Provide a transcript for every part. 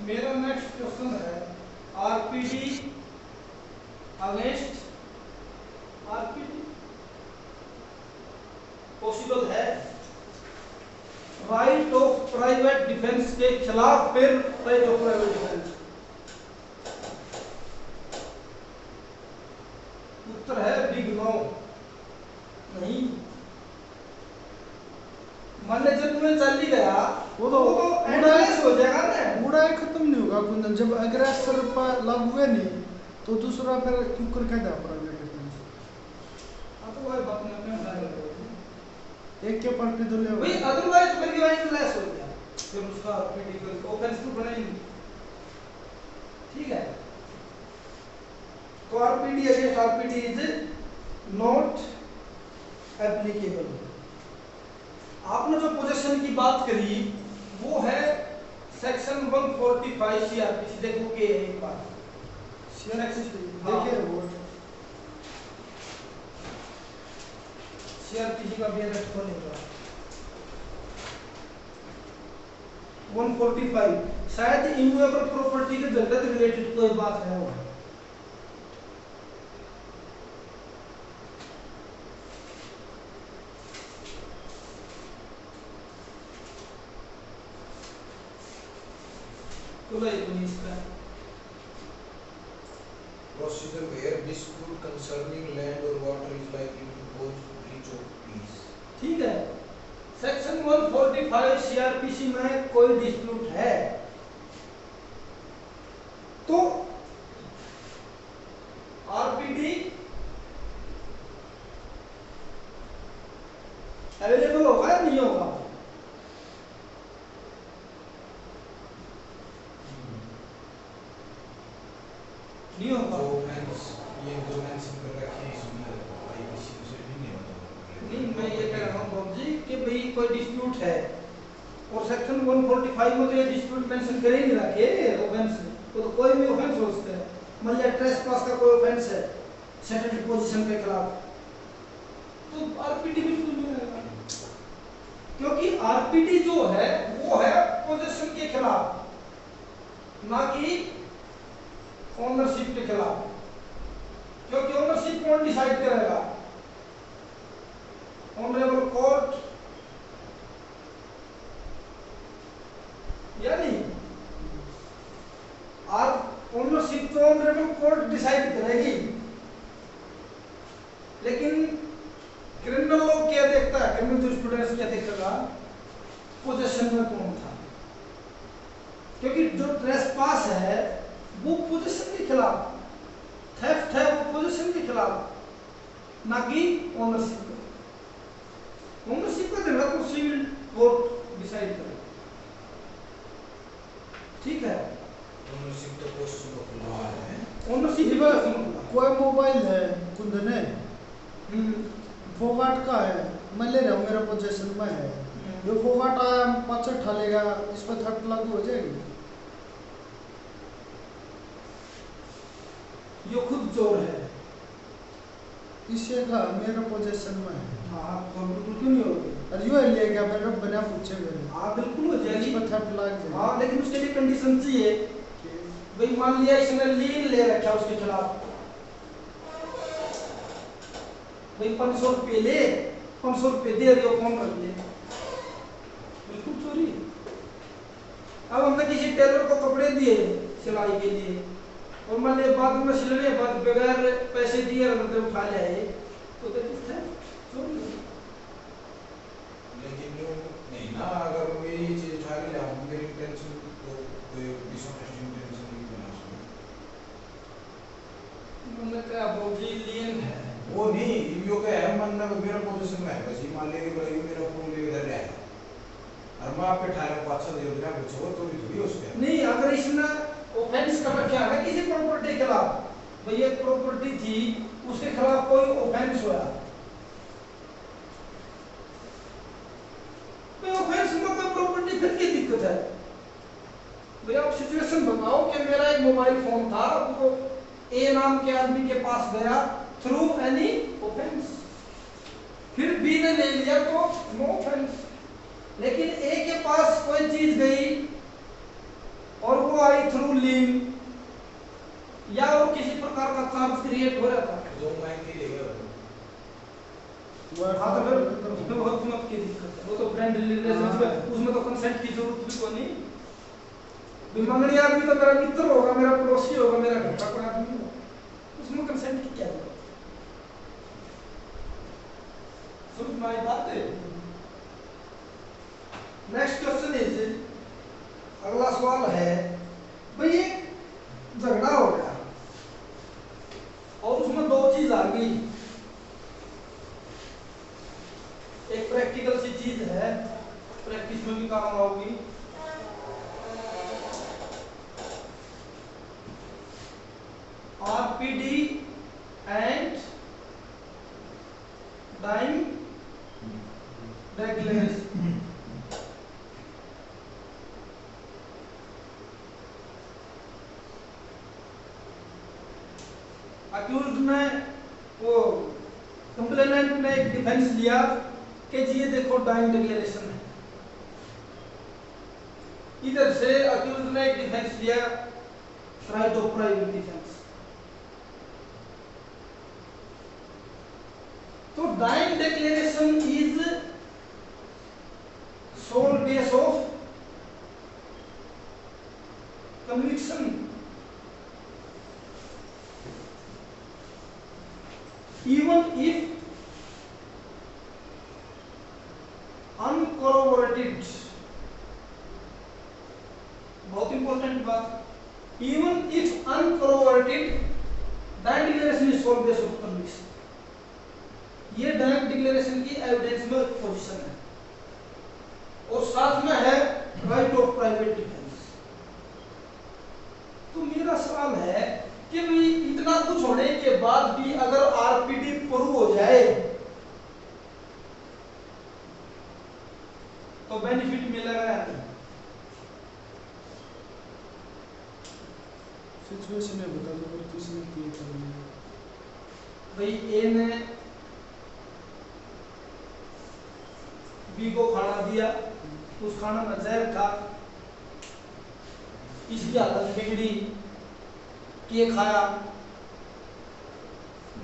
मेरा next question है RPD against RPD possible है। राइट ऑफ प्राइवेट डिफेंस के खिलाफ फिर राइट ऑफ प्राइवेट डिफेंस। उत्तर है बिग नो। नहीं, मान ले जब तुम्हें चल ही गया वो तो एंडलेस हो जाएगा ना, बूढ़ा ही खत्म नहीं होगा कुंदन। जब अग्रेसर पर लागू हुए नहीं तो दूसरा फिर क्यों कर कहता है प्राइवेट डिफेंस। अब तो वही बात में अपने उठा ले एक के पार्टी तो ले भाई, अदरवाइज फिर ये एंडलेस हो गया, फिर उसका आरपीडी को ऑफेंस तो बना ही नहीं। ठीक है, तो RPD against RPD is not applicable. आपने जो पोजीशन की बात करी वो है सेक्शन 145 सीआरपीसी। देखो के एक बार देखिए वो सीआरपीसी का भी अरेस्ट खोलेगा 145। शायद इमूवेबल प्रॉपर्टी के जगत रिलेटेड कोई बात है वो। Procedure where dispute concerning land or water is likely to cause breach of peace. ठीक है, सेक्शन 145 सीआरपीसी में कोई डिस्प्यूट है तो आरपीडी अवेलेबल होगा या नहीं होगा? नहीं होगा। ये जो मेंशन कर रखी है इसमें आईपीसी से भी नहीं होता। नहीं, मैं ये कह रहा हूँ बाबू जी कि भाई कोई डिस्प्यूट है और सेक्शन 145 में तो ये डिस्प्यूट मेंशन कर ही नहीं रखे ऑफेंस में, तो कोई भी ऑफेंस हो सकता है। मान लिया ट्रेसपास का कोई ऑफेंस है सेटल्ड पोजीशन के खिलाफ, तो आरपीडी बिल्कुल नहीं रहेगा, क्योंकि आरपीडी जो है वो है पोजीशन के खिलाफ, ना कि ओनरशिप के खिलाफ। क्योंकि ओनरशिप कौन डिसाइड करेगा? ऑनरेबल कोर्ट या नहीं? ओनरशिप तो ऑनरेबल कोर्ट डिसाइड करेगी, लेकिन क्रिमिनल लॉ क्या देखता है? क्रिमिनल जूरिस्प्रूडेंस क्या देखेगा? पोजीशन में कौन था, क्योंकि जो ट्रेसपास है वो पोजीशन के खिलाफ, थेफ्ट है वो पोजीशन के खिलाफ, ना कि ओनरशिप। ओनरशिप का झगड़ा तो सिविल कोर्ट डिसाइड करे। ठीक है, ओनरशिप तो क्वेश्चन ऑफ लॉ है। ओनरशिप कोई मोबाइल है कुंदन है फोगाट का है, मैं ले रहा हूँ मेरा पोजीशन में है, जो फोगाट आया पाछड़ ठा लेगा, इस पर थर्ट लागू हो जाएगी। ये खुद चोर है, इससे का मेरा पोजीशन में है। हाँ तो बिल्कुल क्यों नहीं होगी? और यो ले गया मेरा बिना पूछे हुए। हाँ बिल्कुल हो जाएगी, इस पर थर्ट लाग जाएगा। हाँ लेकिन उसके लिए कंडीशन चाहिए। भाई मान लिया इसने लीन ले रखा उसके खिलाफ, भाई 500 रुपये ले, 500 रुपये दे दियो, कौन रख ले, बिल्कुल चोरी। अब हमने किसी टेलर को कपड़े दिए सिलाई के लिए और मान लिया बाद में सिलने बाद बगैर पैसे दिए मतलब उठा ले आए, तो किस है चोरी। लेकिन जो नहीं ना, अगर मेरी चीज उठा के लाऊं, मेरी टेंशन तो कोई डिसऑनेस्टी टेंशन नहीं बना सकता। मैंने कहा बाबूजी लीन है वो नहीं, यो क्या है, मन में मेरा पोजीशन में है, बस ये मान ले कि भाई मेरा फोन ले इधर है और मैं आप पे ठारे को अच्छा दे दूंगा, कुछ हो तो भी थोड़ी उसके नहीं। अगर इसने ऑफेंस कर रखा है किसी प्रॉपर्टी के खिलाफ, भाई एक प्रॉपर्टी थी उसके खिलाफ कोई ऑफेंस हुआ, तो ऑफेंस में कोई प्रॉपर्टी फिर की दिक्कत है? भाई आप सिचुएशन बताओ कि मेरा एक मोबाइल फोन था, वो ए नाम के आदमी के पास गया थ्रू एनी ऑफेंस, फिर बी ने ले लिया तो नो ऑफेंस, लेकिन ए के पास कोई चीज गई और वो आई थ्रू लिंक या वो किसी प्रकार का चार्ज क्रिएट हो रहा था, जो मैं के लिए गया हाँ तो फिर बहुत मत की दिक्कत है, वो तो फ्रेंड रिलेशनशिप है, उसमें तो कंसेंट की जरूरत भी को नहीं। मंगनी आदमी तो मेरा मित्र होगा, मेरा पड़ोसी होगा, मेरा घर का कोई आदमी होगा, उसमें कंसेंट की क्या जरूरत? समझ में आई बात है? नेक्स्ट क्वेश्चन इज, अगला सवाल है भाई एक झगड़ा हो गया और उसमें दो चीज आ गई, एक प्रैक्टिकल सी चीज है, प्रैक्टिस में भी काम आओगी, RPD and time regulation. Accused ने वो कंप्लेनेंट ने एक डिफेंस लिया कि जी ये देखो टाइम डिक्लेरेशन है, इधर से अक्यूज्ड ने एक डिफेंस लिया राइट ऑफ प्राइवेट डिफेंस। तो time declaration is sole base of conviction, even if uncorroborated, बहुत इंपॉर्टेंट बात, even if uncorroborated direct declaration is sole base of conviction. ये डायरेक्ट डिक्लेरेशन की एविडेंस में पोजीशन है और साथ में है राइट ऑफ प्राइवेट डिफेंस। तो मेरा सवाल है कि भाई इतना कुछ होने के बाद भी अगर आरपीडी प्रूव हो जाए तो बेनिफिट मिलेगा या नहीं? सिचुएशन है, बता दो अगर किसी ने किया तो। भाई ए ने बी को खाना दिया, उस खाना में जहर था, इसकी हालत बिगड़ी, के खाया,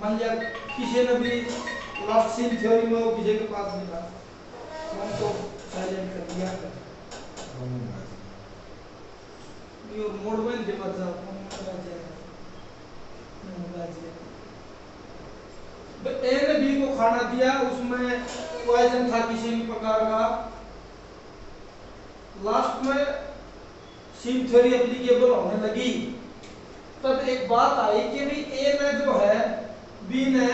मान लिया किसी ने भी लास्ट सीन थ्योरी में वो किसी के पास नहीं था, हमको साइलेंट कर दिया, ये मोड में दिमाग जा ए ने बी को खाना दिया, उसमें पॉइजन था किसी भी प्रकार का, लास्ट में सीन थ्योरी एप्लीकेबल होने लगी, तब एक बात आई कि भी ए ने जो है बी ने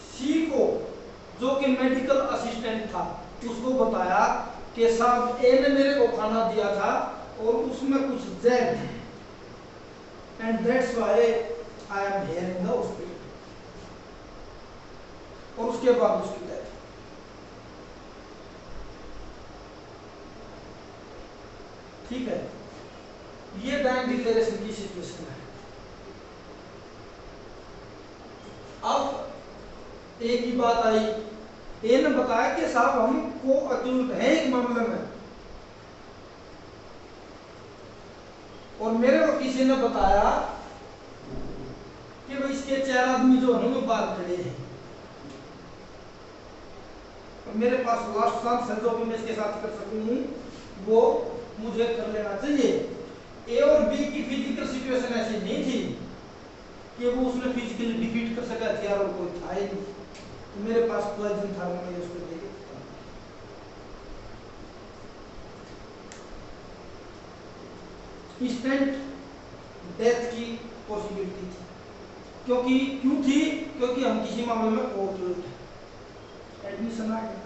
सी को जो कि मेडिकल असिस्टेंट था उसको बताया कि साहब ए ने मेरे को खाना दिया था और उसमें कुछ जहर है, and that's why I am here in the hospital, और उसके बाद उसकी डेथ। ठीक है, ये बैंक डिक्लेरेशन की सिचुएशन है। अब एक ही बात आई, ए ने बताया कि साहब हम को अक्यूज्ड हैं एक मामले में, और मेरे को किसी ने बताया कि भाई इसके 4 आदमी जो है वो बाहर खड़े हैं, और मेरे पास लास्ट चांस है जो भी मैं इसके साथ कर सकूं वो मुझे कर लेना चाहिए। ए और बी की फिजिकल सिचुएशन ऐसी नहीं थी कि वो उसने फिजिकली डिफीट कर सका, हथियार और कोई था ही नहीं, तो मेरे पास पॉइजन था, मैं उसको दे इंस्टेंट डेथ की पॉसिबिलिटी थी, क्योंकि क्यों थी? क्योंकि हम किसी मामले में ओवरलोड है, एडमिशन आ गया।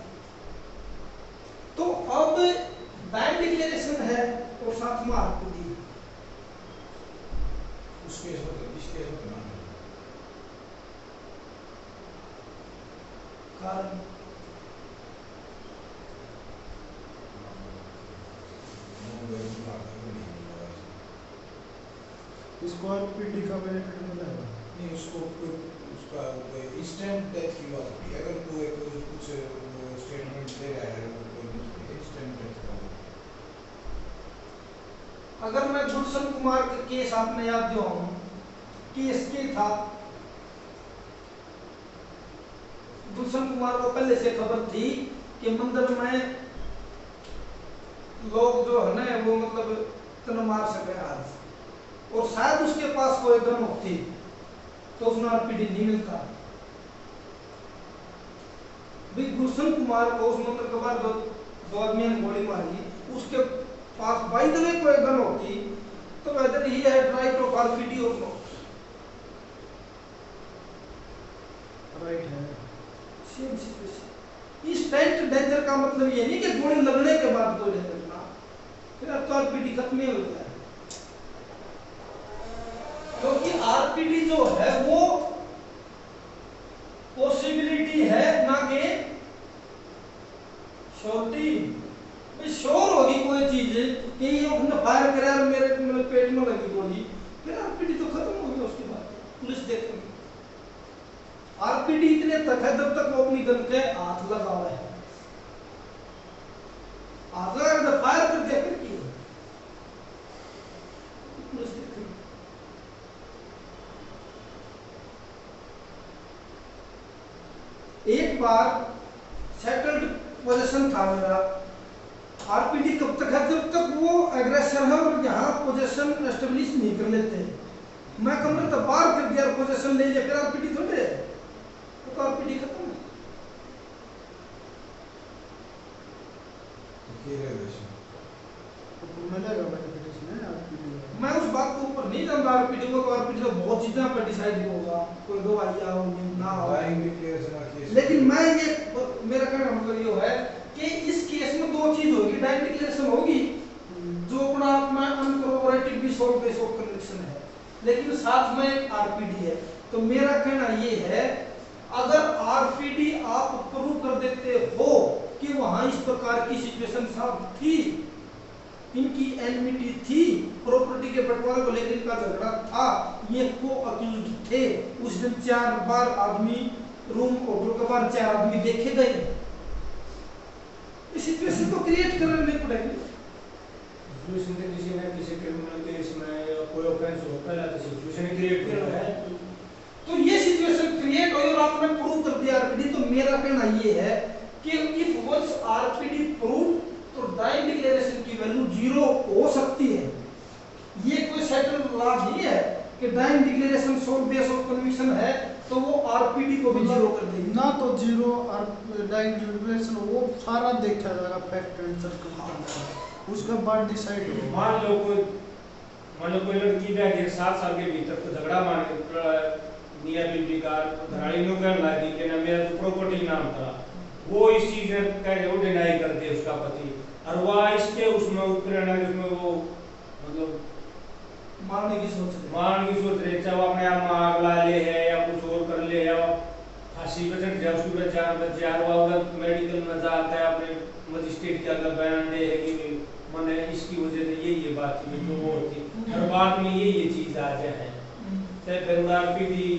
तो अब बैंक डिक्लेरेशन है और साथ में आपको दी उसके इसके कारण इसको आरपीडी का बेनिफिट मिला है नहीं, उसको उसका इंस्टेंट डेथ की बात की, अगर कोई कुछ स्टेटमेंट दे रहा है इंस्टेंट डेथ का अगर मैं गुलशन कुमार का केस आपने याद जो हूं, केस के था, गुलशन कुमार को पहले से खबर थी कि मंदिर में लोग जो है ना वो मतलब तन मार सके आज, और शायद उसके पास कोई गन होती तो उसमें आरपीडी नहीं मिलता। भी गुलशन कुमार को उस मंदिर के बाद दो आदमी ने गोली मारी, उसके पास बाई द वे कोई गन होती तो weather he had right of RPD और नॉट। राइट है। Same situation. इस टाइम डेंजर का मतलब ये नहीं कि गोली लगने के बाद कोई डेंजर ना, फिर अब तो आरपीडी खत्म ही हो जाए, क्योंकि आरपीडी जो है वो पॉसिबिलिटी है ना कि श्योरिटी। श्योर होगी कोई चीज कि ये उसने फायर करा और मेरे पेट में लगी गोली, फिर आरपीडी तो खत्म हो गया। उसके बाद पुलिस देखेंगे। आरपीडी इतने तक है जब तक वो अपनी गन के हाथ लगा हुआ है, हाथ लगा कर फायर कर दिया फिर की पुलिस देखेंगे। एक बार सेटल्ड पोजीशन था मेरा, आरपीडी कब तक है जब तक वो एग्रेसर है और यहाँ पोजीशन एस्टेब्लिश नहीं कर लेते। मैं कमरे तक बाहर कर दिया, पोजीशन ले लिया, फिर आरपीडी थोड़े है, तो आरपीडी खत्म है। मिलेगा बेनिफिट इसमें आरपीडी। मैं उस बात के ऊपर नहीं जानता आरपीडी को, आरपीडी तो बहुत चीजें पर डिसाइड होगा, कोई दवाइयाँ होंगी ना हो, लेकिन मैं ये मेरा कहने का मतलब ये है कि इस केस में दो चीज होगी, डायरेक्ट डिक्लेरेशन होगी जो अपना आप में अनकोऑपरेटिव भी सोल्व बेस ऑफ कन्विक्शन है, लेकिन साथ में आरपीडी है। तो मेरा कहना ये है अगर आरपीडी आप प्रूव कर देते हो कि वहां इस प्रकार की सिचुएशन साफ थी, इनकी एनमिटी थी, प्रॉपर्टी के बंटवारे को लेकर इनका झगड़ा था, ये को अक्यूज्ड थे, उस दिन 4 बार आदमी रूम होटल के बाहर 4 आदमी देखे गए, इस सिचुएशन को क्रिएट करने पड़ेगी। किसी ने किसी क्रिमिनल केस में कोई ऑफेंस होता है तो सिचुएशन क्रिएट कर रहा है, तो ये सिचुएशन क्रिएट हुई और आपने प्रूव कर दिया आरपीडी। तो मेरा कहना ये है कि इफ वंस आरपीडी प्रूव तो डाइंग डिक्लेरेशन की वैल्यू 0 हो सकती है। ये कोई सेटल्ड लॉ नहीं है कि dying declaration sole base of conviction है तो वो आरपीडी को भी 0 कर देगी ना, तो 0 और डाइंग डिक्लेरेशन वो सारा देखा जाएगा फैक्ट एंड सर्कमस्टेंस, उसके बाद डिसाइड होगा। मान लो कोई लड़की है 7 साल के भीतर तो झगड़ा मान निया बिल्डी का धराड़ी नो कर लागी कि ना मेरा तो प्रॉपर्टी नाम था, वो इस चीज में कह वो डिनाई कर दे उसका पति, और वह इसके उसमें उत्प्रेरणा उसमें वो मतलब मारने की सोच रहे, चाहे वो अपने आप में आग ला ले है या कुछ और कर ले या फांसी पे चढ़ जाए, उसकी बच्चा मेडिकल में जाता है अपने मजिस्ट्रेट के अंदर बयान दे है कि मैंने इसकी वजह से ये बात थी जो वो थी, हर बात में ये चीज आ जाए चाहे फिर आरपीडी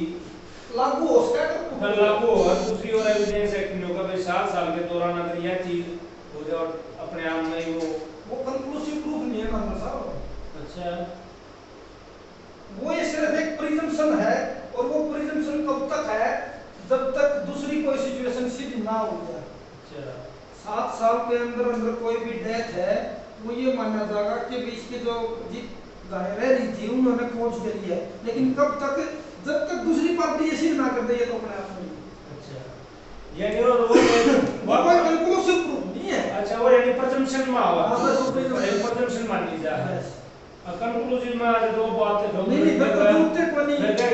लागू हो सकता है, लागू हो। दूसरी ओर एविडेंस एक्ट में होगा भाई 7 साल के दौरान अगर यह चीज हो जाए और अपने आप में वो कंक्लूसिव प्रूफ नहीं है ना साहब। अच्छा, वो ये सिर्फ एक प्रिजम्पशन है, और वो प्रिजम्पशन कब तक है जब तक दूसरी कोई सिचुएशन सिद्ध ना हो जाए। अच्छा 7 साल के अंदर कोई भी डेथ है वो ये माना जाएगा कि इसके जो गाय रह रही थी उन्होंने खोज करी है, लेकिन कब तक जब तक दूसरी पार्टी ये सिद्ध ना कर दे, ये तो अपने आप में। अच्छा यानी वो कोई कंक्लूसिव प्रूफ नहीं है। अच्छा वो यानी प्रिजम्पशन में आवा, हाँ, बस वो प्रिजम्पशन मान ली जाए, कंक्लूसिव में आज दो बातें नहीं फिर तो झूठे को नहीं, फिर क्या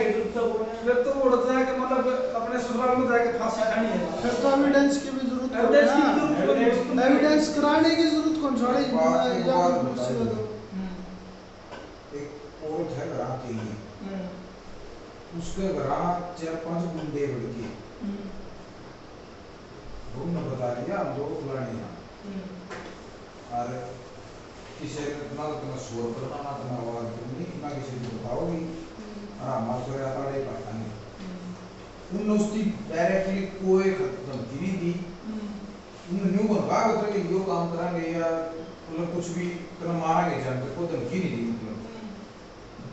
फिर तो उड़ जाए कि मतलब अपने ससुराल में जाके फांसी खानी है, फिर तो एविडेंस की भी जरूरत है ना, एविडेंस कराने की जरूरत कौन सा है। एक औरत है घर के लिए, उसके घर 4-5 गुंडे लड़के घूमने बता दिया हम दो फलाने और किसी ना तो शोर करना ना तो आवाज करनी ना किसी को बताओगी और हमारे सोया ताड़े पता नहीं उन उसकी डायरेक्टली कोई धमकी नहीं दी, न्यू बनवा मतलब कि यो काम करांगे या मतलब कुछ भी करना मारांगे जान को धमकी नहीं दी मतलब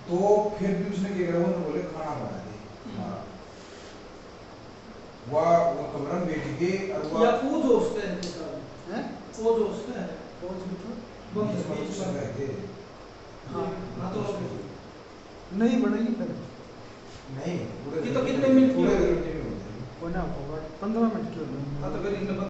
तो फिर भी उसने क्या करा उन्होंने बोले खाना बना दे हमारा वो कमरा में बैठ के और या वो दोस्त है इनके साथ हैं वो दोस्त है कौन सी तो बंद बीच में बीच सब में रहते हाँ हाँ तो नहीं बढ़ेगी फिर नहीं पूरे ये तो कितने मिनट की पूरे होगी? दिन में होते हैं होना होगा 15 मिनट की होगी हाँ तो फिर इनमें